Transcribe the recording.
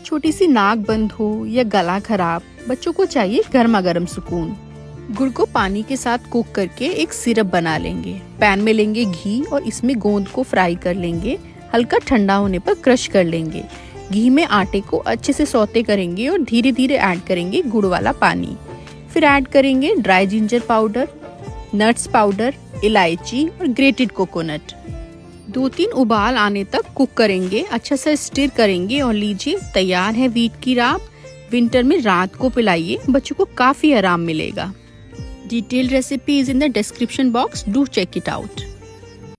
छोटी सी नाक बंद हो या गला खराब, बच्चों को चाहिए गर्मा गर्म सुकून। गुड़ को पानी के साथ कुक करके एक सिरप बना लेंगे। पैन में लेंगे घी और इसमें गोंद को फ्राई कर लेंगे। हल्का ठंडा होने पर क्रश कर लेंगे। घी में आटे को अच्छे से सौते करेंगे और धीरे धीरे ऐड करेंगे गुड़ वाला पानी। फिर ऐड करेंगे dry ginger powder, nuts powder, इलायची और ग्रेटेड कोकोनट। 2-3 उबाल आने तक कुक करेंगे। अच्छा से स्टिर करेंगे और लीजिए तैयार है व्हीट की राब। विंटर में रात को पिलाइए, बच्चों को काफी आराम मिलेगा। Detailed recipe is in the description box, do check it out.